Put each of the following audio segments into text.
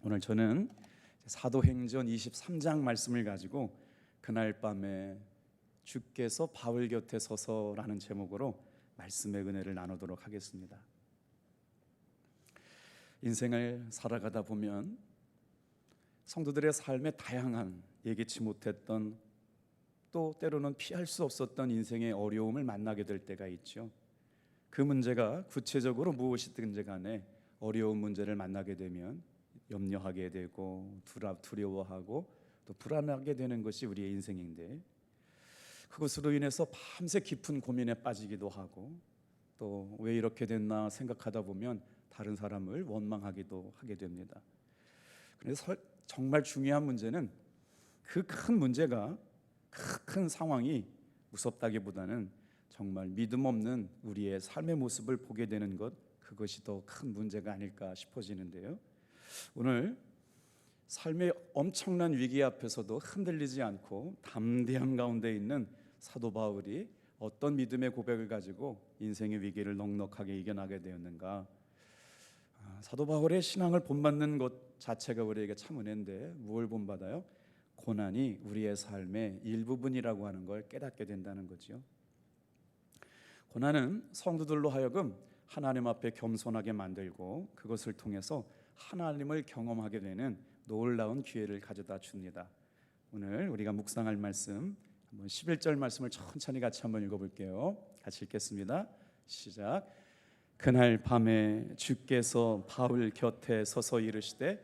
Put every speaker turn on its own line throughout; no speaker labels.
오늘 저는 사도행전 23장 말씀을 가지고 그날 밤에 주께서 바울 곁에 서서라는 제목으로 말씀의 은혜를 나누도록 하겠습니다. 인생을 살아가다 보면 성도들의 삶에 다양한 예기치 못했던, 또 때로는 피할 수 없었던 인생의 어려움을 만나게 될 때가 있죠. 그 문제가 구체적으로 무엇이든지 간에 어려운 문제를 만나게 되면 염려하게 되고 두려워하고 또 불안하게 되는 것이 우리의 인생인데, 그것으로 인해서 밤새 깊은 고민에 빠지기도 하고, 또 왜 이렇게 됐나 생각하다 보면 다른 사람을 원망하기도 하게 됩니다. 그래서 정말 중요한 문제는 그 큰 문제가, 큰 상황이 무섭다기보다는 정말 믿음 없는 우리의 삶의 모습을 보게 되는 것, 그것이 더 큰 문제가 아닐까 싶어지는데요. 오늘 삶의 엄청난 위기 앞에서도 흔들리지 않고 담대함 가운데 있는 사도 바울이 어떤 믿음의 고백을 가지고 인생의 위기를 넉넉하게 이겨나게 되었는가. 사도 바울의 신앙을 본받는 것 자체가 우리에게 참 은혜인데, 무엇을 본받아요? 고난이 우리의 삶의 일부분이라고 하는 걸 깨닫게 된다는 거죠. 고난은 성도들로 하여금 하나님 앞에 겸손하게 만들고, 그것을 통해서 하나님을 경험하게 되는 놀라운 기회를 가져다 줍니다. 오늘 우리가 묵상할 말씀, 한번 11절 말씀을 천천히 같이 한번 읽어볼게요. 같이 읽겠습니다. 시작. 그날 밤에 주께서 바울 곁에 서서 이르시되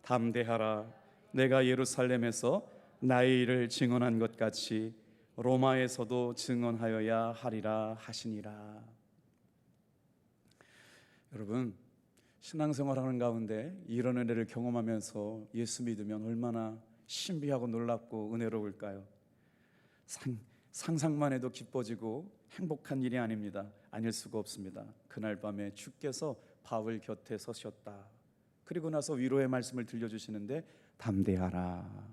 담대하라, 내가 예루살렘에서 나의 일을 증언한 것 같이 로마에서도 증언하여야 하리라 하시니라. 여러분, 신앙생활하는 가운데 이런 은혜를 경험하면서 예수 믿으면 얼마나 신비하고 놀랍고 은혜로울까요? 상상만 해도 기뻐지고 행복한 일이 아닙니다. 아닐 수가 없습니다. 그날 밤에 주께서 바울 곁에 서셨다. 그리고 나서 위로의 말씀을 들려주시는데 담대하라.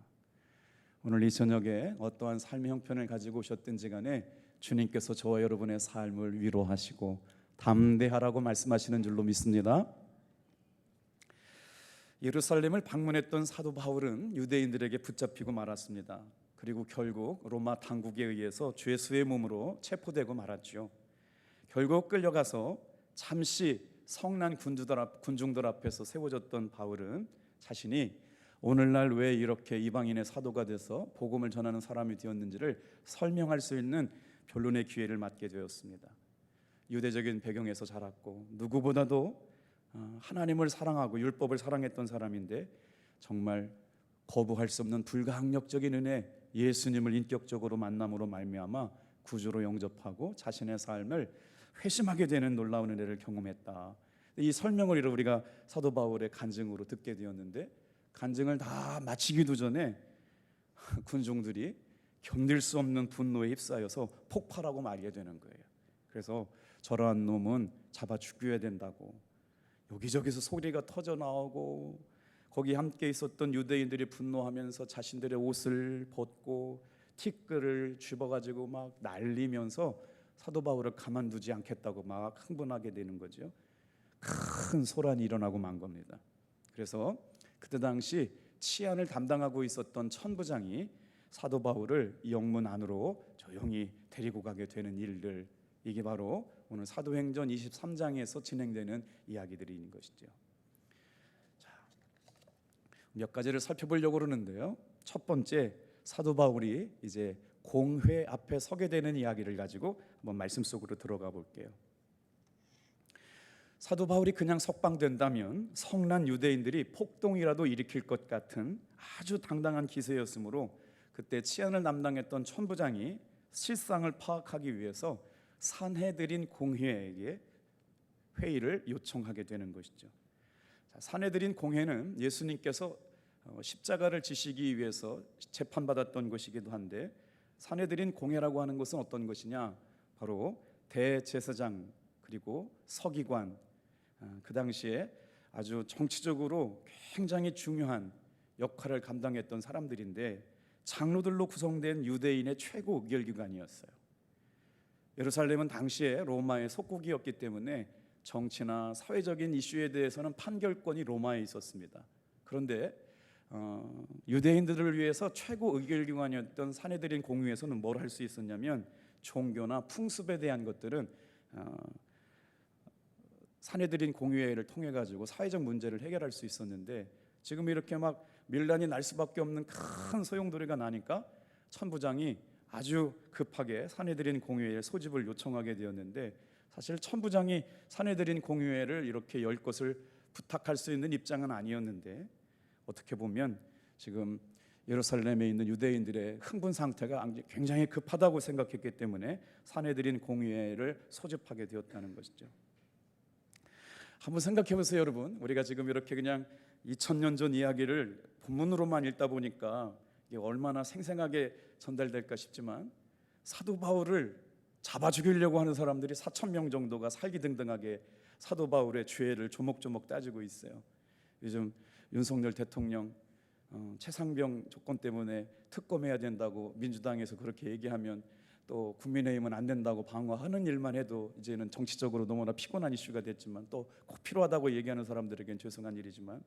오늘 이 저녁에 어떠한 삶의 형편을 가지고 오셨든지 간에 주님께서 저와 여러분의 삶을 위로하시고 담대하라고 말씀하시는 줄로 믿습니다. 예루살렘을 방문했던 사도 바울은 유대인들에게 붙잡히고 말았습니다. 그리고 결국 로마 당국에 의해서 죄수의 몸으로 체포되고 말았죠. 결국 끌려가서 잠시 성난 군중들 앞에서 세워졌던 바울은 자신이 오늘날 왜 이렇게 이방인의 사도가 돼서 복음을 전하는 사람이 되었는지를 설명할 수 있는 변론의 기회를 맞게 되었습니다. 유대적인 배경에서 자랐고 누구보다도 하나님을 사랑하고 율법을 사랑했던 사람인데, 정말 거부할 수 없는 불가항력적인 은혜, 예수님을 인격적으로 만남으로 말미암아 구주로 영접하고 자신의 삶을 회심하게 되는 놀라운 은혜를 경험했다. 이 설명을 우리가 사도 바울의 간증으로 듣게 되었는데, 간증을 다 마치기도 전에 군중들이 견딜 수 없는 분노에 휩싸여서 폭발하고 말게 되는 거예요. 그래서 저러한 놈은 잡아 죽여야 된다고 여기저기서 소리가 터져 나오고, 거기 함께 있었던 유대인들이 분노하면서 자신들의 옷을 벗고 티끌을 쥐어가지고 막 날리면서 사도 바울을 가만두지 않겠다고 막 흥분하게 되는 거죠. 큰 소란이 일어나고 만 겁니다. 그래서 그때 당시 치안을 담당하고 있었던 천부장이 사도 바울을 영문 안으로 조용히 데리고 가게 되는 일들, 이게 바로 오늘 사도행전 23장에서 진행되는 이야기들인 것이죠. 자, 몇 가지를 살펴보려고 그러는데요. 첫 번째, 사도 바울이 이제 공회 앞에 서게 되는 이야기를 가지고 한번 말씀 속으로 들어가 볼게요. 사도 바울이 그냥 석방된다면 성난 유대인들이 폭동이라도 일으킬 것 같은 아주 당당한 기세였으므로, 그때 치안을 담당했던 천부장이 실상을 파악하기 위해서 산헤드린 공회에게 회의를 요청하게 되는 것이죠. 산헤드린 공회는 예수님께서 십자가를 지시기 위해서 재판받았던 것이기도 한데, 산헤드린 공회라고 하는 것은 어떤 것이냐, 바로 대제사장 그리고 서기관, 그 당시에 아주 정치적으로 굉장히 중요한 역할을 감당했던 사람들인데, 장로들로 구성된 유대인의 최고 의결기관이었어요. 예루살렘은 당시에 로마의 속국이었기 때문에 정치나 사회적인 이슈에 대해서는 판결권이 로마에 있었습니다. 그런데 유대인들을 위해서 최고 의결기관이었던 사내들인 공회에서는 뭘 할 수 있었냐면 종교나 풍습에 대한 것들은 사내들인 공회를 통해 가지고 사회적 문제를 해결할 수 있었는데, 지금 이렇게 막 밀란이 날 수밖에 없는 큰 소용돌이가 나니까 천부장이 아주 급하게 사내들인 공회의 소집을 요청하게 되었는데, 사실 천부장이 사내들인 공회를 이렇게 열 것을 부탁할 수 있는 입장은 아니었는데, 어떻게 보면 지금 예루살렘에 있는 유대인들의 흥분 상태가 굉장히 급하다고 생각했기 때문에 사내들인 공회를 소집하게 되었다는 것이죠. 한번 생각해 보세요, 여러분. 우리가 지금 이렇게 그냥 2000년 전 이야기를 본문으로만 읽다 보니까 이게 얼마나 생생하게 전달될까 싶지만, 사도 바울을 잡아 죽이려고 하는 사람들이 4,000명 정도가 살기등등하게 사도 바울의 죄를 조목조목 따지고 있어요. 요즘 윤석열 대통령 최상병 조건 때문에 특검해야 된다고 민주당에서 그렇게 얘기하면 또 국민의힘은 안 된다고 방어하는 일만 해도 이제는 정치적으로 너무나 피곤한 이슈가 됐지만, 또 꼭 필요하다고 얘기하는 사람들에겐 죄송한 일이지만,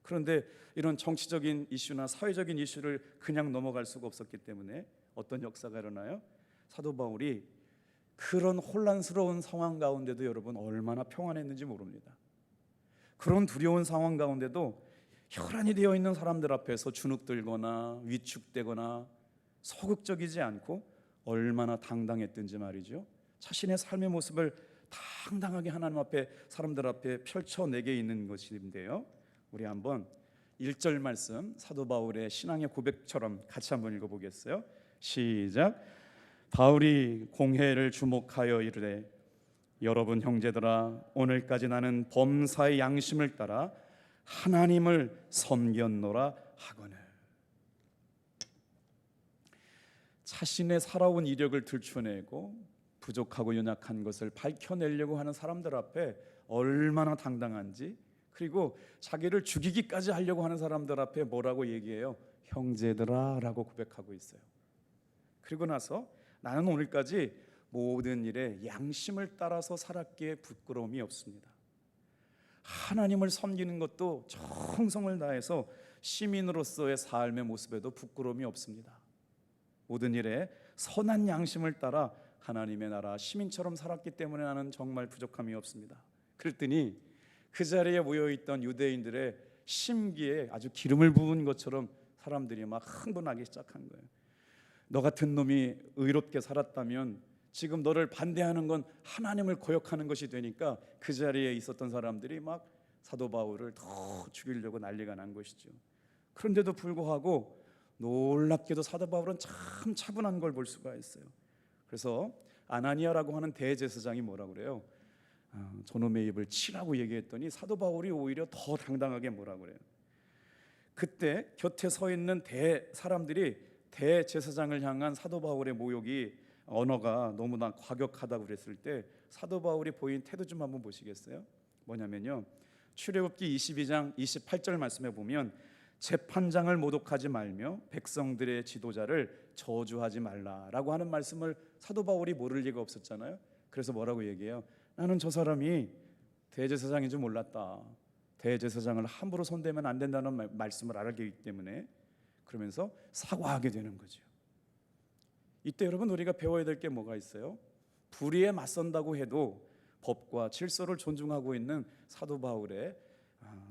그런데 이런 정치적인 이슈나 사회적인 이슈를 그냥 넘어갈 수가 없었기 때문에 어떤 역사가 일어나요? 사도 바울이 그런 혼란스러운 상황 가운데도 여러분 얼마나 평안했는지 모릅니다. 그런 두려운 상황 가운데도 혈안이 되어 있는 사람들 앞에서 주눅들거나 위축되거나 소극적이지 않고 얼마나 당당했든지 말이죠. 자신의 삶의 모습을 당당하게 하나님 앞에, 사람들 앞에 펼쳐내게 있는 것인데요, 우리 한번 1절 말씀 사도 바울의 신앙의 고백처럼 같이 한번 읽어보겠어요. 시작. 바울이 공회를 주목하여 이르되, 여러분 형제들아, 오늘까지 나는 범사의 양심을 따라 하나님을 섬겼노라 하거늘. 자신의 살아온 이력을 들춰내고 부족하고 연약한 것을 밝혀내려고 하는 사람들 앞에 얼마나 당당한지, 그리고 자기를 죽이기까지 하려고 하는 사람들 앞에 뭐라고 얘기해요? 형제들아 라고 고백하고 있어요. 그리고 나서 나는 오늘까지 모든 일에 양심을 따라서 살았기에 부끄러움이 없습니다. 하나님을 섬기는 것도 정성을 다해서 시민으로서의 삶의 모습에도 부끄러움이 없습니다. 모든 일에 선한 양심을 따라 하나님의 나라 시민처럼 살았기 때문에 나는 정말 부족함이 없습니다. 그랬더니 그 자리에 모여있던 유대인들의 심기에 아주 기름을 부은 것처럼 사람들이 막 흥분하기 시작한 거예요. 너 같은 놈이 의롭게 살았다면 지금 너를 반대하는 건 하나님을 거역하는 것이 되니까 그 자리에 있었던 사람들이 막 사도 바울을 더 죽이려고 난리가 난 것이죠. 그런데도 불구하고 놀랍게도 사도 바울은 참 차분한 걸 볼 수가 있어요. 그래서 아나니아라고 하는 대제사장이 뭐라고 그래요? 저놈의 입을 치라고 얘기했더니 사도 바울이 오히려 더 당당하게 뭐라고 그래요? 그때 곁에 서 있는 사람들이 대제사장을 향한 사도 바울의 모욕이, 언어가 너무나 과격하다고 그랬을 때 사도 바울이 보인 태도 좀 한번 보시겠어요? 뭐냐면요, 출애굽기 22장 28절 말씀에 보면 재판장을 모독하지 말며 백성들의 지도자를 저주하지 말라라고 하는 말씀을 사도 바울이 모를 리가 없었잖아요. 그래서 뭐라고 얘기해요? 나는 저 사람이 대제사장인 줄 몰랐다. 대제사장을 함부로 손대면 안 된다는 말씀을 알기 때문에, 그러면서 사과하게 되는 거죠. 이때 여러분 우리가 배워야 될 게 뭐가 있어요? 불의에 맞선다고 해도 법과 질서를 존중하고 있는 사도 바울의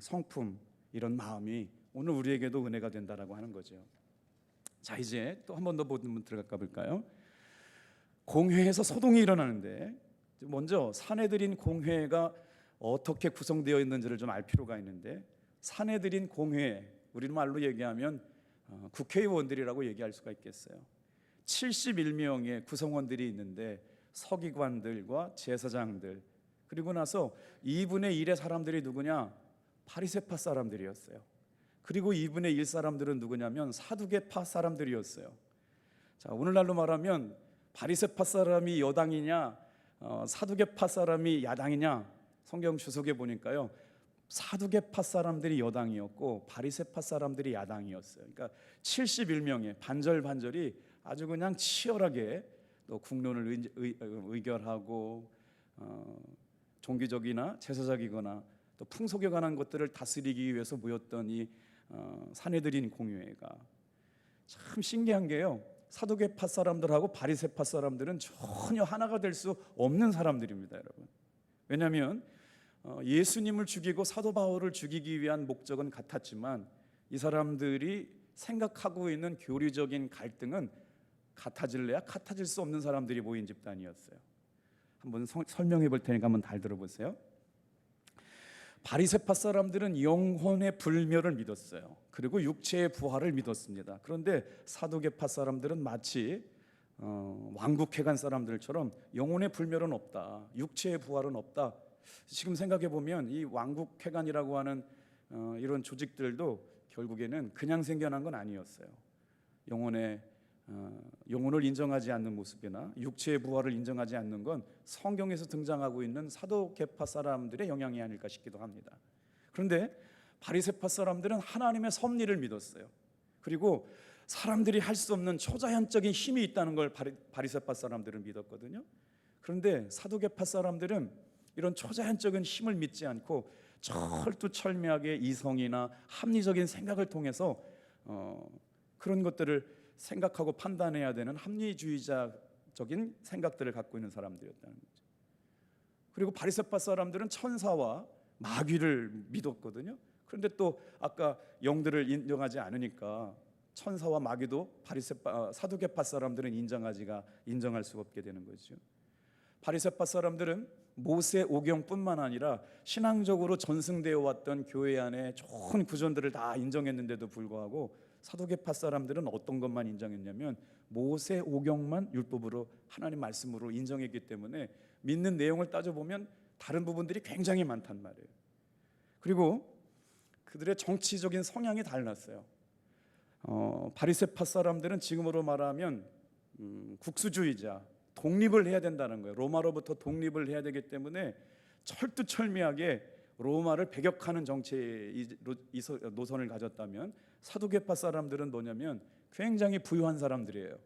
성품, 이런 마음이 오늘 우리에게도 은혜가 된다라고 하는 거죠. 자, 이제 또 한 번 더 본문 들어가 볼까요? 공회에서 소동이 일어나는데, 먼저 사내들인 공회가 어떻게 구성되어 있는지를 좀 알 필요가 있는데, 사내들인 공회, 우리말로 얘기하면 국회의원들이라고 얘기할 수가 있겠어요. 71명의 구성원들이 있는데 서기관들과 제사장들, 그리고 나서 2분의 1의 사람들이 누구냐? 바리새파 사람들이었어요. 그리고 2분의 1 사람들은 누구냐면 사두개파 사람들이었어요. 자, 오늘날로 말하면 바리새파 사람이 여당이냐, 사두개파 사람이 야당이냐, 성경 주석에 보니까요, 사두개파 사람들이 여당이었고 바리새파 사람들이 야당이었어요. 그러니까 71명의 반절반절이 아주 그냥 치열하게 또 국론을 의결하고 종교적이나 제사적이거나 또 풍속에 관한 것들을 다스리기 위해서 모였던 이 사내들인 공회가 참 신기한 게요, 사두개파 사람들하고 바리새파 사람들은 전혀 하나가 될 수 없는 사람들입니다, 여러분. 왜냐하면 예수님을 죽이고 사도 바울을 죽이기 위한 목적은 같았지만 이 사람들이 생각하고 있는 교리적인 갈등은 같아질래야 같아질 수 없는 사람들이 모인 집단이었어요. 한번 설명해 볼 테니까 한번 잘 들어보세요. 바리새파 사람들은 영혼의 불멸을 믿었어요. 그리고 육체의 부활을 믿었습니다. 그런데 사두개파 사람들은 마치 왕국해간 사람들처럼 영혼의 불멸은 없다, 육체의 부활은 없다. 지금 생각해 보면 이 왕국해간이라고 하는 이런 조직들도 결국에는 그냥 생겨난 건 아니었어요. 영혼을 인정하지 않는 모습이나 육체의 부활을 인정하지 않는 건 성경에서 등장하고 있는 사두개파 사람들의 영향이 아닐까 싶기도 합니다. 그런데 바리새파 사람들은 하나님의 섭리를 믿었어요. 그리고 사람들이 할 수 없는 초자연적인 힘이 있다는 걸 바리새파 사람들은 믿었거든요. 그런데 사두개파 사람들은 이런 초자연적인 힘을 믿지 않고 철두철미하게 이성이나 합리적인 생각을 통해서 그런 것들을 생각하고 판단해야 되는 합리주의자적인 생각들을 갖고 있는 사람들이었다는 거죠. 그리고 바리새파 사람들은 천사와 마귀를 믿었거든요. 그런데 또 아까 영들을 인정하지 않으니까 천사와 마귀도 사두개파 사람들은 인정할 수 없게 되는 거죠. 바리새파 사람들은 모세 오경뿐만 아니라 신앙적으로 전승되어 왔던 교회 안에 좋은 구전들을 다 인정했는데도 불구하고 사두개파 사람들은 어떤 것만 인정했냐면 모세 오경만 율법으로, 하나님 말씀으로 인정했기 때문에 믿는 내용을 따져보면 다른 부분들이 굉장히 많단 말이에요. 그리고 그들의 정치적인 성향이 달랐어요. 바리새파 사람들은 지금으로 말하면 국수주의자, 독립을 해야 된다는 거예요. 로마로부터 독립을 해야 되기 때문에 철두철미하게 로마를 배격하는 정치 노선을 가졌다면 사두개파 사람들은 뭐냐면 굉장히 부유한 사람들이에요.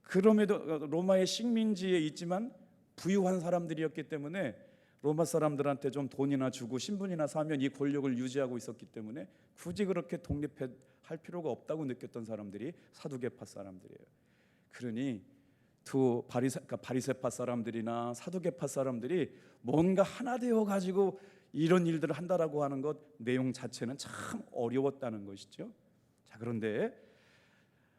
그럼에도 로마의 식민지에 있지만 부유한 사람들이었기 때문에 로마 사람들한테 좀 돈이나 주고 신분이나 사면 이 권력을 유지하고 있었기 때문에 굳이 그렇게 독립할 필요가 없다고 느꼈던 사람들이 사두개파 사람들이에요. 그러니 두 바리새파 사람들이나 사두개파 사람들이 뭔가 하나 되어 가지고 이런 일들을 한다라고 하는 것 내용 자체는 참 어려웠다는 것이죠. 자, 그런데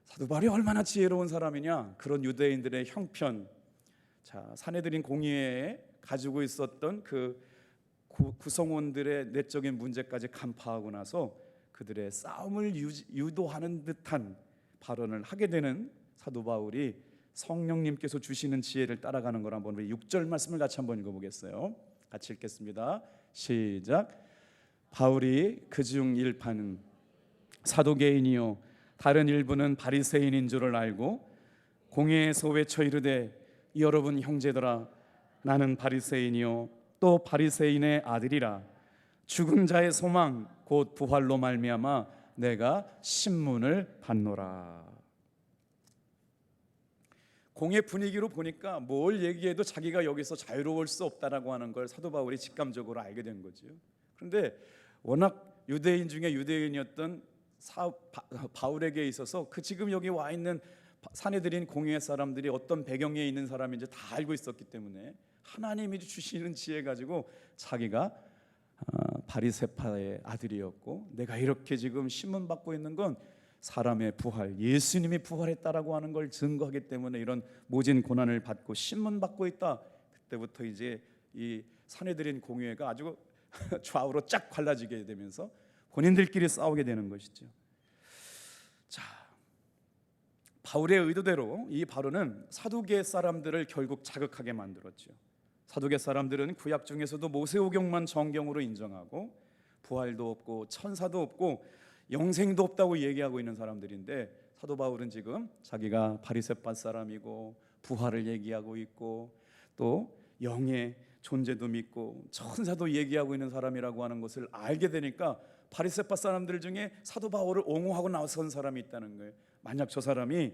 사도 바울이 얼마나 지혜로운 사람이냐, 그런 유대인들의 형편, 사내들인 공의회에 가지고 있었던 그 구성원들의 내적인 문제까지 간파하고 나서 그들의 싸움을 유도하는 듯한 발언을 하게 되는 사도 바울이 성령님께서 주시는 지혜를 따라가는 걸 한번 우리 6절 말씀을 같이 한번 읽어보겠어요. 같이 읽겠습니다. 시작. 바울이 그중 일파는 사두개인이요 다른 일부는 바리새인인 줄을 알고 공회에서 외쳐 이르되 여러분 형제들아 나는 바리새인이요 또 바리새인의 아들이라 죽은 자의 소망 곧 부활로 말미암아 내가 신문을 받노라. 공회 분위기로 보니까 뭘 얘기해도 자기가 여기서 자유로울 수 없다라고 하는 걸 사도 바울이 직감적으로 알게 된 거죠. 그런데 워낙 유대인 중에 유대인이었던 바울에게 있어서 지금 여기 와 있는 사내들인 공회의 사람들이 어떤 배경에 있는 사람인지 다 알고 있었기 때문에 하나님이 주시는 지혜 가지고 자기가 바리새파의 아들이었고 내가 이렇게 지금 신문 받고 있는 건 사람의 부활, 예수님이 부활했다라고 하는 걸 증거하기 때문에 이런 모진 고난을 받고 신문 받고 있다. 그때부터 이제 이 사내들인 공회가 아주 좌우로 쫙 갈라지게 되면서 본인들끼리 싸우게 되는 것이죠. 자, 바울의 의도대로 이 바로는 사두개 사람들을 결국 자극하게 만들었죠. 사두개 사람들은 구약 중에서도 모세오경만 정경으로 인정하고 부활도 없고 천사도 없고 영생도 없다고 얘기하고 있는 사람들인데 사도 바울은 지금 자기가 바리새파 사람이고 부활을 얘기하고 있고 또 영의 존재도 믿고 천사도 얘기하고 있는 사람이라고 하는 것을 알게 되니까 바리새파 사람들 중에 사도 바울을 옹호하고 나선 사람이 있다는 거예요. 만약 저 사람이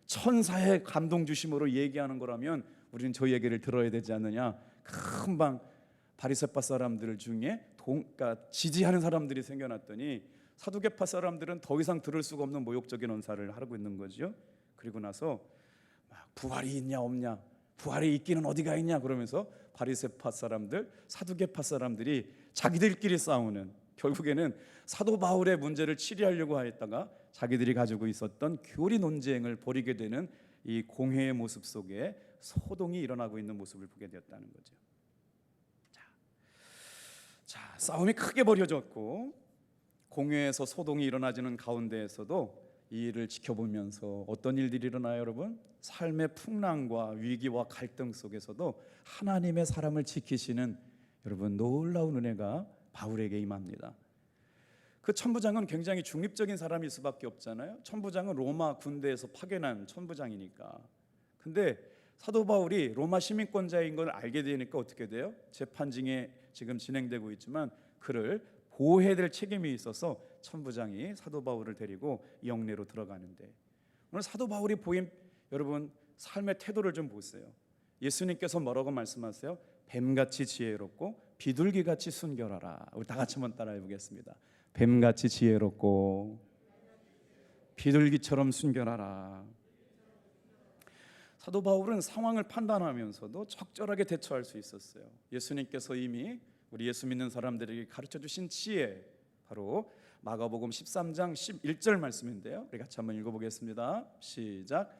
천사의 감동 주심으로 얘기하는 거라면 우리는 저 얘기를 들어야 되지 않느냐. 금방 바리새파 사람들 중에 그러니까 지지하는 사람들이 생겨났더니 사두개파 사람들은 더 이상 들을 수가 없는 모욕적인 언사를 하고 있는 거죠. 그리고 나서 부활이 있냐 없냐, 부활이 있기는 어디가 있냐 그러면서 바리새파 사람들, 사두개파 사람들이 자기들끼리 싸우는, 결국에는 사도 바울의 문제를 치리하려고 했다가 자기들이 가지고 있었던 교리 논쟁을 벌이게 되는 이 공회의 모습 속에 소동이 일어나고 있는 모습을 보게 되었다는 거죠. 자, 싸움이 크게 벌어졌고 공회에서 소동이 일어나지는 가운데에서도 이 일을 지켜보면서 어떤 일들이 일어나요, 여러분? 삶의 풍랑과 위기와 갈등 속에서도 하나님의 사람을 지키시는 여러분 놀라운 은혜가 바울에게 임합니다. 그 천부장은 굉장히 중립적인 사람일 수밖에 없잖아요. 천부장은 로마 군대에서 파견한 천부장이니까. 근데 사도 바울이 로마 시민권자인 걸 알게 되니까 어떻게 돼요? 재판 중에 지금 진행되고 있지만 그를 보호해야 될 책임이 있어서 천부장이 사도 바울을 데리고 영내로 들어가는데, 오늘 사도 바울이 보인 여러분 삶의 태도를 좀 보세요. 예수님께서 뭐라고 말씀하세요? 뱀같이 지혜롭고 비둘기같이 순결하라. 우리 다 같이 한번 따라해 보겠습니다. 뱀같이 지혜롭고 비둘기처럼 순결하라. 사도 바울은 상황을 판단하면서도 적절하게 대처할 수 있었어요. 예수님께서 이미 우리 예수 믿는 사람들에게 가르쳐 주신 지혜, 바로 마가복음 13장 11절 말씀인데요. 우리 같이 한번 읽어보겠습니다. 시작.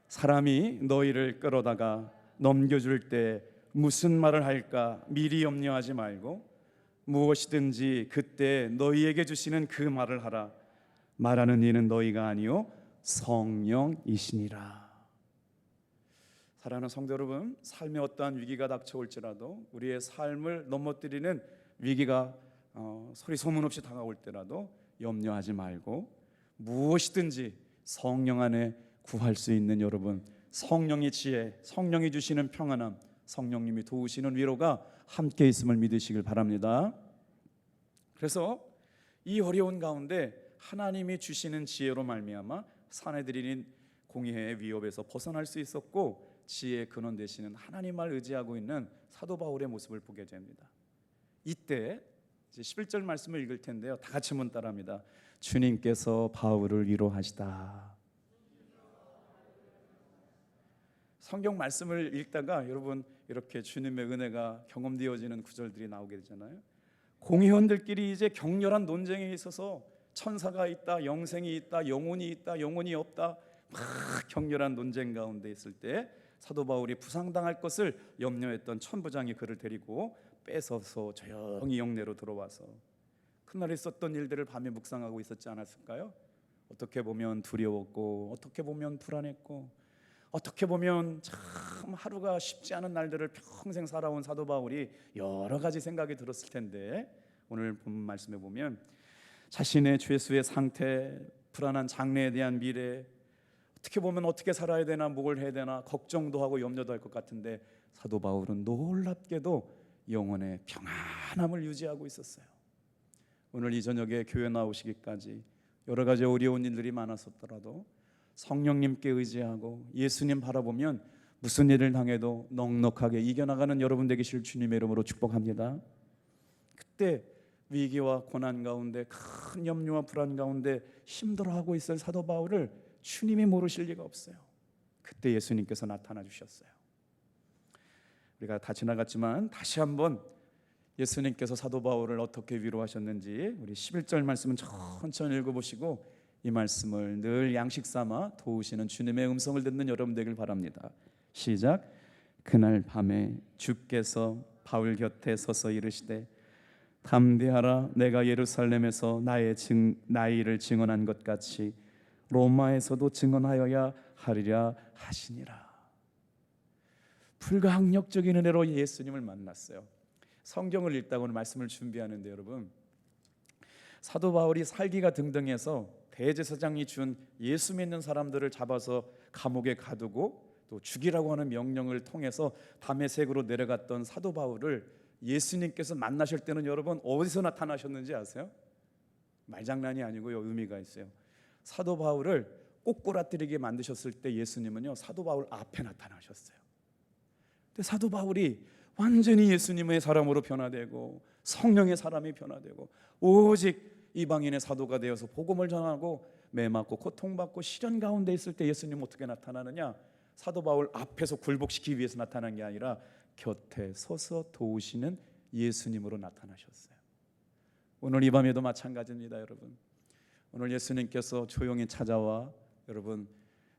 사람이 너희를 끌어다가 넘겨줄 때 무슨 말을 할까 미리 염려하지 말고 무엇이든지 그때 너희에게 주시는 그 말을 하라. 말하는 이는 너희가 아니요 성령이시니라. 사랑하는 성도 여러분, 삶에 어떠한 위기가 닥쳐올지라도, 우리의 삶을 넘어뜨리는 위기가 소리 소문 없이 다가올 때라도 염려하지 말고 무엇이든지 성령 안에 구할 수 있는 여러분, 성령의 지혜, 성령이 주시는 평안함, 성령님이 도우시는 위로가 함께 있음을 믿으시길 바랍니다. 그래서 이 어려운 가운데 하나님이 주시는 지혜로 말미암아 사내들인 공의회의 위협에서 벗어날 수 있었고, 지혜의 근원 되시는 하나님을 의지하고 있는 사도 바울의 모습을 보게 됩니다. 이때 이제 11절 말씀을 읽을 텐데요. 다 같이 한번 따라합니다. 주님께서 바울을 위로하시다. 성경 말씀을 읽다가 여러분 이렇게 주님의 은혜가 경험되어지는 구절들이 나오게 되잖아요. 공회원들끼리 이제 격렬한 논쟁에 있어서 천사가 있다, 영생이 있다, 영혼이 있다, 영혼이 없다, 막 격렬한 논쟁 가운데 있을 때 사도 바울이 부상당할 것을 염려했던 천부장이 그를 데리고 뺏어서 조용히 영내로 들어와서 그날 있었던 일들을 밤에 묵상하고 있었지 않았을까요? 어떻게 보면 두려웠고, 어떻게 보면 불안했고, 어떻게 보면 참 하루가 쉽지 않은 날들을 평생 살아온 사도 바울이 여러 가지 생각이 들었을 텐데, 오늘 본 말씀에 보면 자신의 죄수의 상태, 불안한 장래에 대한 미래, 어떻게 보면 어떻게 살아야 되나, 뭘 해야 되나 걱정도 하고 염려도 할 것 같은데, 사도 바울은 놀랍게도 영혼의 평안함을 유지하고 있었어요. 오늘 이 저녁에 교회 나오시기까지 여러 가지 어려운 일들이 많았었더라도 성령님께 의지하고 예수님 바라보면 무슨 일을 당해도 넉넉하게 이겨나가는 여러분 되기를 주님의 이름으로 축복합니다. 그때 위기와 고난 가운데, 큰 염려와 불안 가운데 힘들어하고 있을 사도 바울을 주님이 모르실 리가 없어요. 그때 예수님께서 나타나 주셨어요. 우리가 다 지나갔지만 다시 한번 예수님께서 사도 바울을 어떻게 위로하셨는지 우리 11절 말씀은 천천히 읽어보시고 이 말씀을 늘 양식 삼아 도우시는 주님의 음성을 듣는 여러분 되길 바랍니다. 시작. 그날 밤에 주께서 바울 곁에 서서 이르시되 담대하라. 내가 예루살렘에서 나의 일을 증언한 것 같이 로마에서도 증언하여야 하리라 하시니라. 불가항력적인 은혜로 예수님을 만났어요. 성경을 읽다고는 말씀을 준비하는데 여러분, 사도 바울이 살기가 등등해서 대제사장이 준 예수 믿는 사람들을 잡아서 감옥에 가두고 또 죽이라고 하는 명령을 통해서 다메섹으로 내려갔던 사도 바울을 예수님께서 만나실 때는 여러분 어디서 나타나셨는지 아세요? 말장난이 아니고요, 의미가 있어요. 사도 바울을 꼬꾸라뜨리게 만드셨을 때 예수님은요 사도 바울 앞에 나타나셨어요. 근데 사도 바울이 완전히 예수님의 사람으로 변화되고 성령의 사람이 변화되고 오직 이방인의 사도가 되어서 복음을 전하고 매 맞고 고통받고 시련 가운데 있을 때 예수님 어떻게 나타나느냐? 사도 바울 앞에서 굴복시키기 위해서 나타난 게 아니라 곁에 서서 도우시는 예수님으로 나타나셨어요. 오늘 이 밤에도 마찬가지입니다, 여러분. 오늘 예수님께서 조용히 찾아와 여러분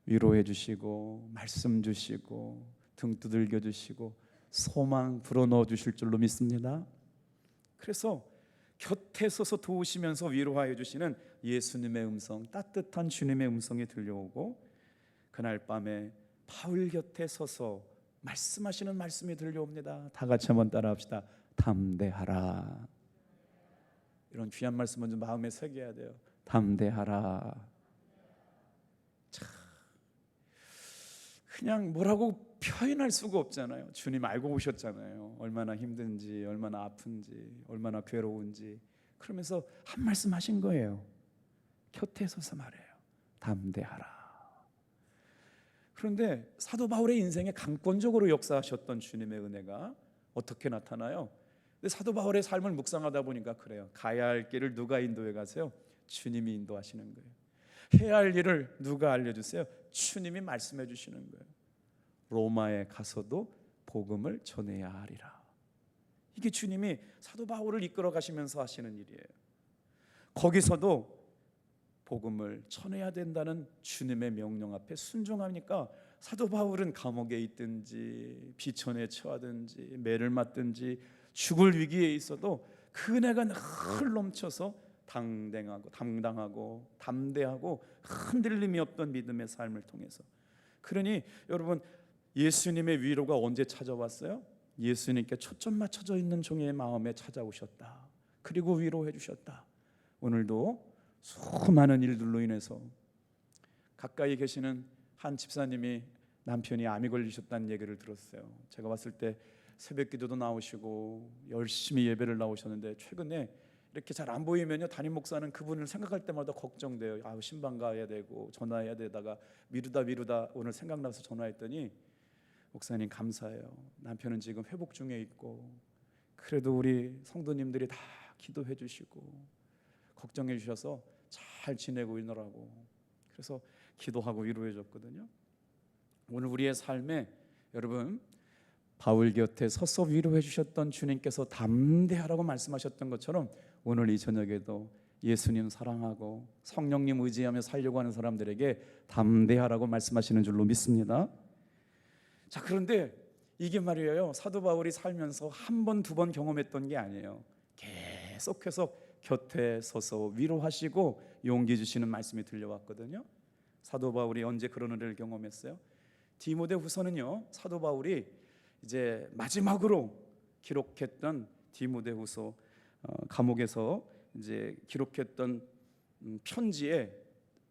위로해 주시고 말씀 주시고 등 두들겨 주시고 소망 불어넣어 주실 줄로 믿습니다. 그래서 곁에 서서 도우시면서 위로하여 주시는 예수님의 음성, 따뜻한 주님의 음성이 들려오고 그날 밤에 바울 곁에 서서 말씀하시는 말씀이 들려옵니다. 다 같이 한번 따라합시다. 담대하라. 이런 귀한 말씀은 좀 마음에 새겨야 돼요. 담대하라. 참, 그냥 뭐라고 표현할 수가 없잖아요. 주님 알고 오셨잖아요. 얼마나 힘든지, 얼마나 아픈지, 얼마나 괴로운지. 그러면서 한 말씀 하신 거예요. 곁에 서서 말해요. 담대하라. 그런데 사도 바울의 인생에 강권적으로 역사하셨던 주님의 은혜가 어떻게 나타나요? 근데 사도 바울의 삶을 묵상하다 보니까 그래요. 가야 할 길을 누가 인도해 가세요? 주님이 인도하시는 거예요. 해야 할 일을 누가 알려주세요? 주님이 말씀해 주시는 거예요. 로마에 가서도 복음을 전해야 하리라. 이게 주님이 사도 바울을 이끌어 가시면서 하시는 일이에요. 거기서도 복음을 전해야 된다는 주님의 명령 앞에 순종하니까 사도 바울은 감옥에 있든지 비천에 처하든지 매를 맞든지 죽을 위기에 있어도 그 은혜가 늘 넘쳐서 당당하고 담대하고 흔들림이 없던 믿음의 삶을 통해서. 그러니 여러분, 예수님의 위로가 언제 찾아왔어요? 예수님께 초점 맞춰져 있는 종의 마음에 찾아오셨다. 그리고 위로해 주셨다. 오늘도 수많은 일들로 인해서 가까이 계시는 한 집사님이 남편이 암이 걸리셨다는 얘기를 들었어요. 제가 봤을 때 새벽 기도도 나오시고 열심히 예배를 나오셨는데 최근에 이렇게 잘 안 보이면요, 담임 목사는 그분을 생각할 때마다 걱정돼요. 신방 가야 되고 전화해야 되다가 미루다 오늘 생각나서 전화했더니 목사님 감사해요. 남편은 지금 회복 중에 있고 그래도 우리 성도님들이 다 기도해 주시고 걱정해 주셔서 잘 지내고 있느라고, 그래서 기도하고 위로해 줬거든요. 오늘 우리의 삶에 여러분, 바울 곁에 서서 위로해 주셨던 주님께서 담대하라고 말씀하셨던 것처럼 오늘 이 저녁에도 예수님 사랑하고 성령님 의지하며 살려고 하는 사람들에게 담대하라고 말씀하시는 줄로 믿습니다. 자, 그런데 이게 말이에요, 사도 바울이 살면서 한 번, 두 번 경험했던 게 아니에요. 계속해서 곁에 서서 위로하시고 용기 주시는 말씀이 들려왔거든요. 사도 바울이 언제 그런 은혜를 경험했어요? 디모데후서는요, 사도 바울이 이제 마지막으로 기록했던 디모데후서, 감옥에서 이제 기록했던 편지에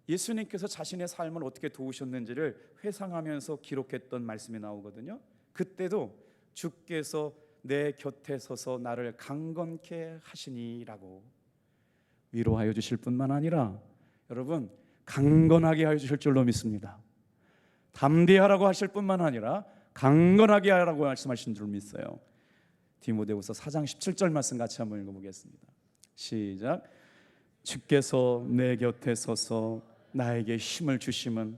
예수님께서 자신의 삶을 어떻게 도우셨는지를 회상하면서 기록했던 말씀이 나오거든요. 그때도 주께서 내 곁에 서서 나를 강건케 하시니라고 위로하여 주실 뿐만 아니라 여러분, 강건하게 하여 주실 줄로 믿습니다. 담대하라고 하실 뿐만 아니라 강건하게 하라고 말씀하신 줄 믿어요. 디모데후서 4장 17절 말씀 같이 한번 읽어보겠습니다. 시작. 주께서 내 곁에 서서 나에게 힘을 주심은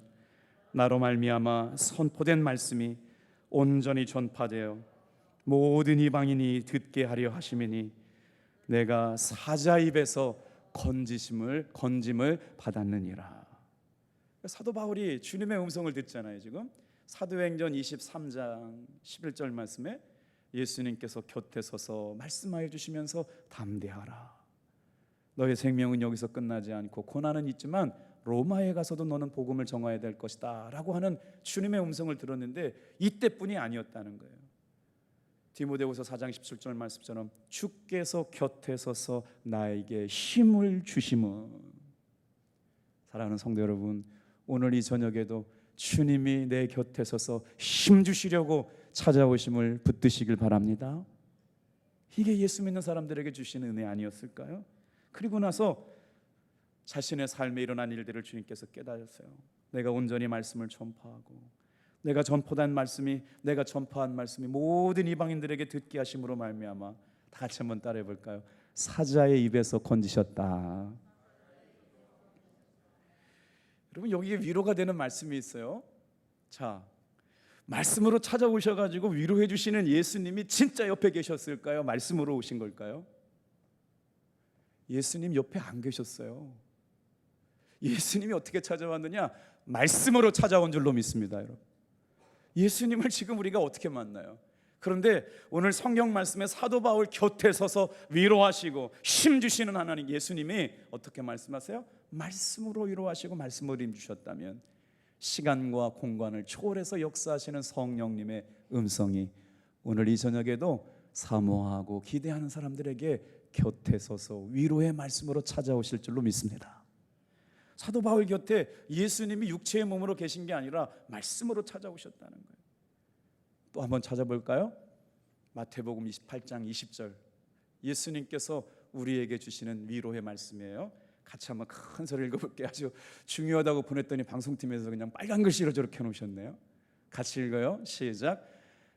나로 말미암아 선포된 말씀이 온전히 전파되어 모든 이방인이 듣게 하려 하심이니 내가 사자 입에서 건짐을 받았느니라. 사도 바울이 주님의 음성을 듣잖아요. 지금 사도행전 23장 11절 말씀에 예수님께서 곁에 서서 말씀하여 주시면서 담대하라. 너의 생명은 여기서 끝나지 않고 고난은 있지만 로마에 가서도 너는 복음을 전해야 될 것이다 라고 하는 주님의 음성을 들었는데 이때뿐이 아니었다는 거예요. 디모데후서 4장 17절 말씀처럼 주께서 곁에 서서 나에게 힘을 주심은, 사랑하는 성도 여러분, 오늘 이 저녁에도 주님이 내 곁에 서서 힘 주시려고 찾아오심을 붙드시길 바랍니다. 이게 예수 믿는 사람들에게 주시는 은혜 아니었을까요? 그리고 나서 자신의 삶에 일어난 일들을 주님께서 깨달았어요. 내가 온전히 말씀을 전파하고 내가 전파한 말씀이 모든 이방인들에게 듣게 하심으로 말미암아, 다 같이 한번 따라해 볼까요? 사자의 입에서 건지셨다. 여러분, 여기에 위로가 되는 말씀이 있어요. 자, 말씀으로 찾아오셔가지고 위로해 주시는 예수님이 진짜 옆에 계셨을까요? 말씀으로 오신 걸까요? 예수님 옆에 안 계셨어요. 예수님이 어떻게 찾아왔느냐? 말씀으로 찾아온 줄로 믿습니다, 여러분. 예수님을 지금 우리가 어떻게 만나요? 그런데 오늘 성경 말씀에 사도 바울 곁에 서서 위로하시고 힘 주시는 하나님 예수님이 어떻게 말씀하세요? 말씀으로 위로하시고 말씀으로 힘 주셨다면, 시간과 공간을 초월해서 역사하시는 성령님의 음성이 오늘 이 저녁에도 사모하고 기대하는 사람들에게 곁에 서서 위로의 말씀으로 찾아오실 줄로 믿습니다. 사도 바울 곁에 예수님이 육체의 몸으로 계신 게 아니라 말씀으로 찾아오셨다는 거예요. 또 한번 찾아볼까요? 마태복음 28장 20절, 예수님께서 우리에게 주시는 위로의 말씀이에요. 같이 한번 큰 소리 읽어볼게요. 아주 중요하다고 보냈더니 방송팀에서 그냥 빨간 글씨로 저렇게 놓으셨네요. 같이 읽어요. 시작.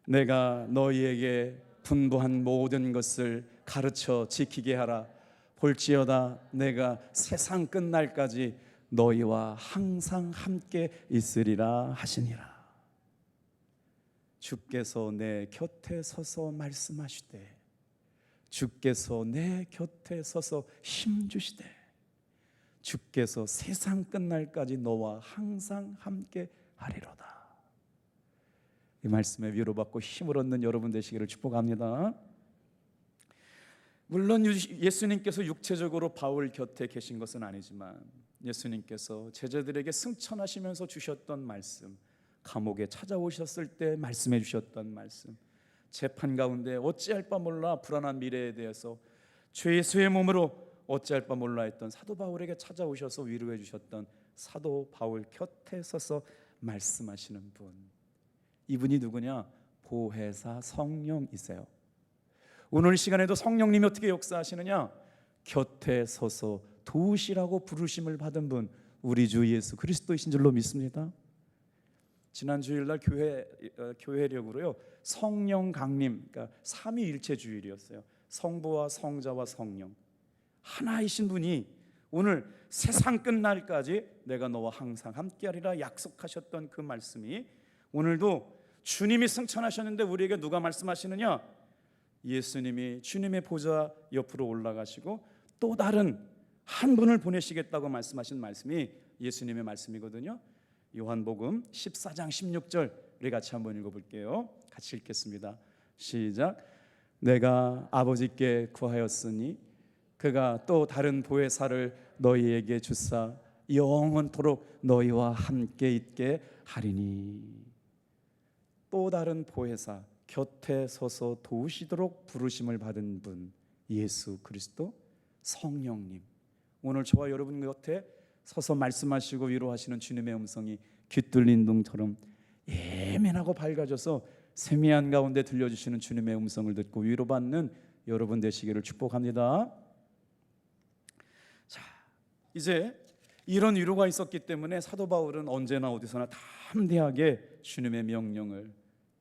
내가 너희에게 분부한 모든 것을 가르쳐 지키게 하라. 볼지어다 내가 세상 끝날까지 너희와 항상 함께 있으리라 하시니라. 주께서 내 곁에 서서 말씀하시되, 주께서 내 곁에 서서 힘주시되, 주께서 세상 끝날까지 너와 항상 함께 하리로다. 이 말씀에 위로받고 힘을 얻는 여러분 되시기를 축복합니다. 물론 예수님께서 육체적으로 바울 곁에 계신 것은 아니지만, 예수님께서 제자들에게 승천하시면서 주셨던 말씀, 감옥에 찾아오셨을 때 말씀해 주셨던 말씀, 재판 가운데 어찌할 바 몰라 불안한 미래에 대해서 주 예수의 몸으로 어찌할 바 몰라 했던 사도 바울에게 찾아오셔서 위로해 주셨던 사도 바울 곁에 서서 말씀하시는 분, 이분이 누구냐? 보혜사 성령이세요. 오늘 시간에도 성령님이 어떻게 역사하시느냐? 곁에 서서 도우시라고 부르심을 받은 분, 우리 주 예수 그리스도이신 줄로 믿습니다. 지난 주일날 교회력으로요 성령 강림, 그러니까 삼위일체 주일이었어요. 성부와 성자와 성령 하나이신 분이 오늘 세상 끝날까지 내가 너와 항상 함께하리라 약속하셨던 그 말씀이 오늘도 주님이 승천하셨는데 우리에게 누가 말씀하시느냐? 예수님이 주님의 보좌 옆으로 올라가시고 또 다른 한 분을 보내시겠다고 말씀하신 말씀이 예수님의 말씀이거든요. 요한복음 14장 16절 우리 같이 한번 읽어볼게요. 같이 읽겠습니다. 시작. 내가 아버지께 구하였으니 그가 또 다른 보혜사를 너희에게 주사 영원토록 너희와 함께 있게 하리니. 또 다른 보혜사, 곁에 서서 도우시도록 부르심을 받은 분, 예수 그리스도 성령님, 오늘 저와 여러분 곁에 서서 말씀하시고 위로하시는 주님의 음성이 깃들린 둥처럼 예민하고 밝아져서 세미한 가운데 들려주시는 주님의 음성을 듣고 위로받는 여러분 되시기를 축복합니다. 자, 이제 이런 위로가 있었기 때문에 사도 바울은 언제나 어디서나 담대하게 주님의 명령을,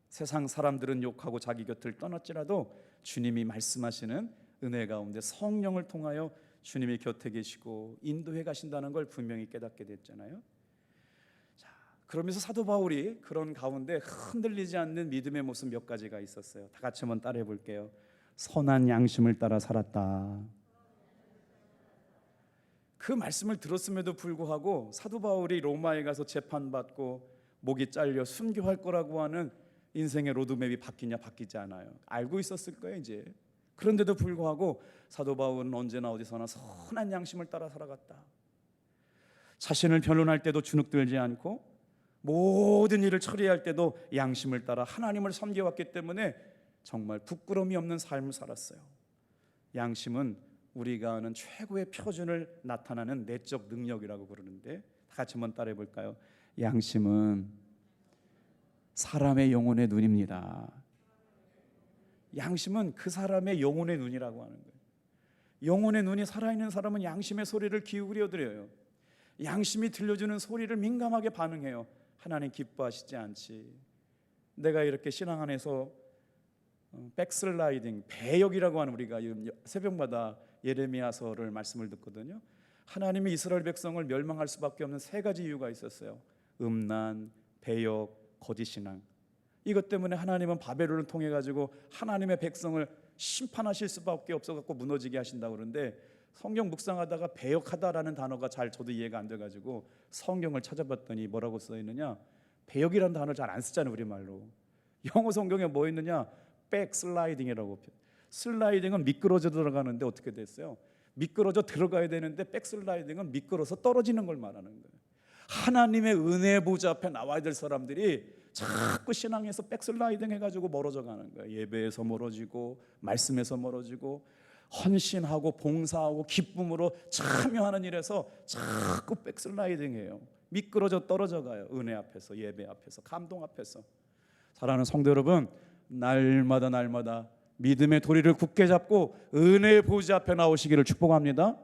세상 사람들은 욕하고 자기 곁을 떠났지라도 주님이 말씀하시는 은혜 가운데 성령을 통하여 주님이 곁에 계시고 인도해 가신다는 걸 분명히 깨닫게 됐잖아요. 자, 그러면서 사도 바울이 그런 가운데 흔들리지 않는 믿음의 모습 몇 가지가 있었어요. 다 같이 한번 따라해 볼게요. 선한 양심을 따라 살았다. 그 말씀을 들었음에도 불구하고 사도 바울이 로마에 가서 재판받고 목이 잘려 순교할 거라고 하는 인생의 로드맵이 바뀌냐? 바뀌지 않아요. 알고 있었을 거예요 이제. 그런데도 불구하고 사도 바울은 언제나 어디서나 선한 양심을 따라 살아갔다. 자신을 변론할 때도 주눅들지 않고 모든 일을 처리할 때도 양심을 따라 하나님을 섬겨왔기 때문에 정말 부끄러움이 없는 삶을 살았어요. 양심은 우리가 아는 최고의 표준을 나타나는 내적 능력이라고 그러는데 다 같이 한번 따라해 볼까요? 양심은 사람의 영혼의 눈입니다. 양심은 그 사람의 영혼의 눈이라고 하는 거예요. 영혼의 눈이 살아있는 사람은 양심의 소리를 기울여 드려요. 양심이 들려주는 소리를 민감하게 반응해요. 하나님 기뻐하시지 않지. 내가 이렇게 신앙 안에서 백슬라이딩, 배역이라고 하는, 우리가 새벽마다 예레미야서를 말씀을 듣거든요. 하나님이 이스라엘 백성을 멸망할 수밖에 없는 세 가지 이유가 있었어요. 음란, 배역, 거짓 신앙. 이것 때문에 하나님은 바벨론을 통해 가지고 하나님의 백성을 심판하실 수밖에 없어 갖고 무너지게 하신다고 그러는데, 성경 묵상하다가 배역하다라는 단어가 잘 저도 이해가 안 돼 가지고 성경을 찾아봤더니 뭐라고 써 있느냐, 배역이라는 단어를 잘 안 쓰잖아요, 우리말로. 영어 성경에 뭐 있느냐, 백슬라이딩이라고. 슬라이딩은 미끄러져 들어가는데 어떻게 됐어요? 미끄러져 들어가야 되는데 백슬라이딩은 미끄러서 떨어지는 걸 말하는 거예요. 하나님의 은혜 보좌 앞에 나와야 될 사람들이 자꾸 신앙에서 백슬라이딩 해가지고 멀어져 가는 거예요. 예배에서 멀어지고, 말씀에서 멀어지고, 헌신하고 봉사하고 기쁨으로 참여하는 일에서 자꾸 백슬라이딩해요. 미끄러져 떨어져 가요. 은혜 앞에서, 예배 앞에서, 감동 앞에서. 사랑하는 성도 여러분, 날마다 믿음의 도리를 굳게 잡고 은혜의 보좌 앞에 나오시기를 축복합니다.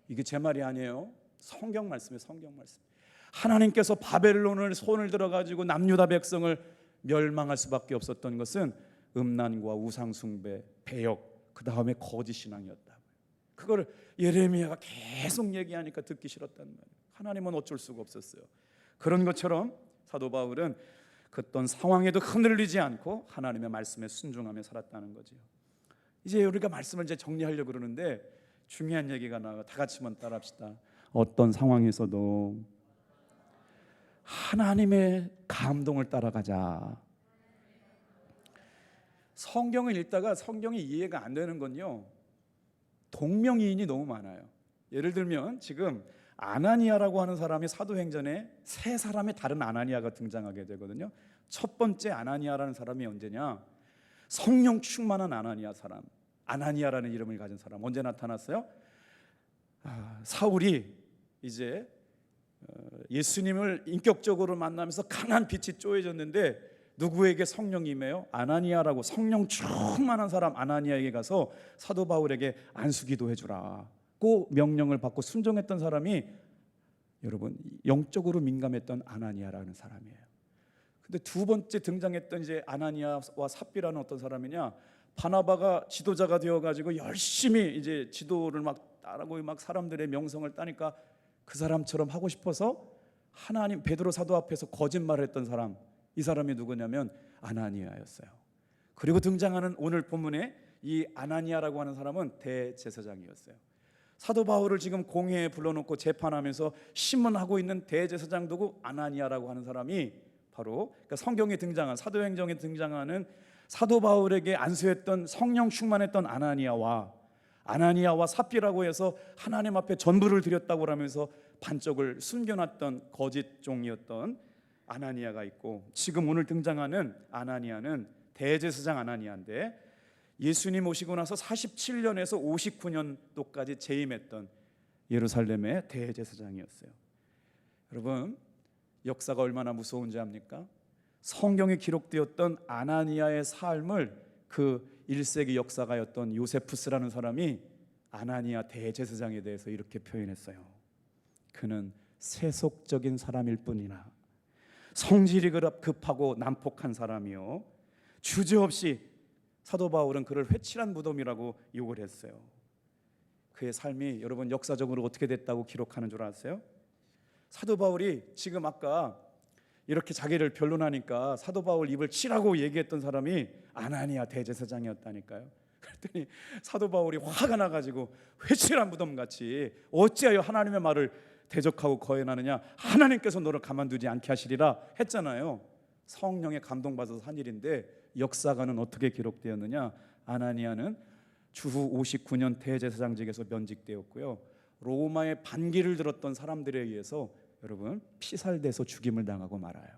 이게 제 말이 아니에요. 성경 말씀이에요. 성경 말씀. 하나님께서 바벨론을 손을 들어가지고 남유다 백성을 멸망할 수밖에 없었던 것은 음란과 우상숭배, 배역, 그 다음에 거짓 신앙이었다. 그걸 예레미야가 계속 얘기하니까 듣기 싫었단 말이에요. 하나님은 어쩔 수가 없었어요. 그런 것처럼 사도 바울은 그 어떤 상황에도 흔들리지 않고 하나님의 말씀에 순종하며 살았다는 거죠. 이제 우리가 말씀을 이제 정리하려고 그러는데 중요한 얘기가 나와. 다 같이 한번 따라합시다. 어떤 상황에서도 하나님의 감동을 따라가자. 성경을 읽다가 성경이 이해가 안 되는 건요, 동명이인이 너무 많아요. 예를 들면 지금 아나니아라고 하는 사람이 사도행전에 세 사람의 다른 아나니아가 등장하게 되거든요. 첫 번째 아나니아라는 사람이 언제냐? 성령 충만한 아나니아 사람, 아나니아라는 이름을 가진 사람. 언제 나타났어요? 사울이 이제 예수님을 인격적으로 만나면서 강한 빛이 쪼여졌는데 누구에게 성령이 임해요? 아나니아라고 성령 충만한 사람 아나니아에게 가서 사도 바울에게 안수기도 해주라고 명령을 받고 순종했던 사람이, 여러분, 영적으로 민감했던 아나니아라는 사람이에요. 근데 두 번째 등장했던 이제 아나니아와 삽비라는 어떤 사람이냐, 바나바가 지도자가 되어가지고 열심히 이제 지도를 막 따라고 막 사람들의 명성을 따니까 그 사람처럼 하고 싶어서 하나님, 베드로 사도 앞에서 거짓말을 했던 사람, 이 사람이 누구냐면 아나니아였어요. 그리고 등장하는 오늘 본문에 이 아나니아라고 하는 사람은 대제사장이었어요. 사도 바울을 지금 공회에 불러놓고 재판하면서 신문하고 있는 대제사장 누구? 아나니아라고 하는 사람이 바로, 그러니까 성경에 등장한, 사도행전에 등장하는 사도 바울에게 안수했던 성령 충만했던 아나니아와 삽비라고 해서 하나님 앞에 전부를 드렸다고 하면서 반쪽을 숨겨놨던 거짓 종이었던 아나니아가 있고, 지금 오늘 등장하는 아나니아는 대제사장 아나니아인데 예수님 오시고 나서 47년에서 59년도까지 재임했던 예루살렘의 대제사장이었어요. 여러분, 역사가 얼마나 무서운지 압니까? 성경에 기록되었던 아나니아의 삶을 그 1세기 역사가였던 요세푸스라는 사람이 아나니아 대제사장에 대해서 이렇게 표현했어요. 그는 세속적인 사람일 뿐이나 성질이 급하고 난폭한 사람이요, 주저없이 사도 바울은 그를 회칠한 무덤이라고 욕을 했어요. 그의 삶이 여러분 역사적으로 어떻게 됐다고 기록하는 줄 아세요? 사도 바울이 지금 아까 이렇게 자기를 변론하니까 사도 바울 입을 치라고 얘기했던 사람이 아나니아 대제사장이었다니까요. 그랬더니 사도 바울이 화가 나가지고 회칠한 무덤같이 어찌하여 하나님의 말을 대적하고 거행하느냐, 하나님께서 너를 가만두지 않게 하시리라 했잖아요. 성령에 감동받아서 한 일인데 역사가는 어떻게 기록되었느냐, 아나니아는 주후 59년 대제사장직에서 면직되었고요, 로마의 반기를 들었던 사람들에 의해서 여러분 피살돼서 죽임을 당하고 말아요.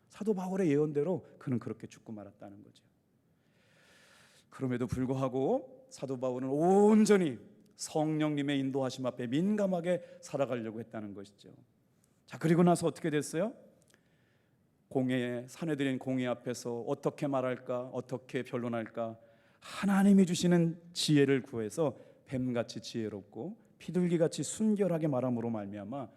사도 바울의 예언대로 그는 그렇게 죽고 말았다는 거죠. 그럼에도 불구하고 사도 바울은 온전히 성령님의 인도하심 앞에 민감하게 살아가려고 했다는 것이죠. 자, 그리고 나서 어떻게 됐어요? 사내들인 공회 앞에서 어떻게 말할까, 어떻게 변론할까, 하나님이 주시는 지혜를 구해서 뱀같이 지혜롭고 비둘기같이 순결하게 말함으로 말미암아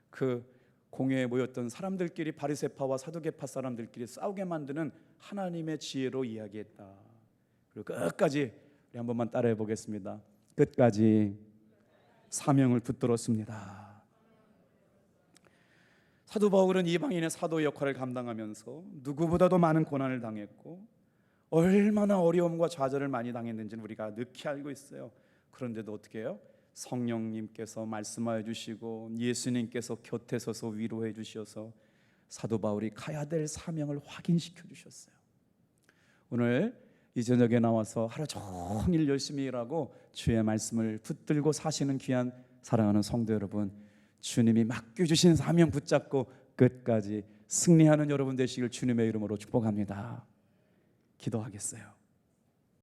그 공회에 모였던 사람들끼리 바리새파와 사두개파 사람들끼리 싸우게 만드는 하나님의 지혜로 이야기했다. 그리고 끝까지 우리 한 번만 따라해 보겠습니다. 끝까지 사명을 붙들었습니다. 사도 바울은 이방인의 사도 역할을 감당하면서 누구보다도 많은 고난을 당했고 얼마나 어려움과 좌절을 많이 당했는지는 우리가 늑히 알고 있어요. 그런데도 어떻게 해요? 성령님께서 말씀하여 주시고 예수님께서 곁에 서서 위로해 주셔서 사도 바울이 가야 될 사명을 확인시켜 주셨어요. 오늘 이 저녁에 나와서 하루 종일 열심히 일하고 주의 말씀을 붙들고 사시는 귀한 사랑하는 성도 여러분, 주님이 맡겨주신 사명 붙잡고 끝까지 승리하는 여러분 되시길 주님의 이름으로 축복합니다. 기도하겠어요.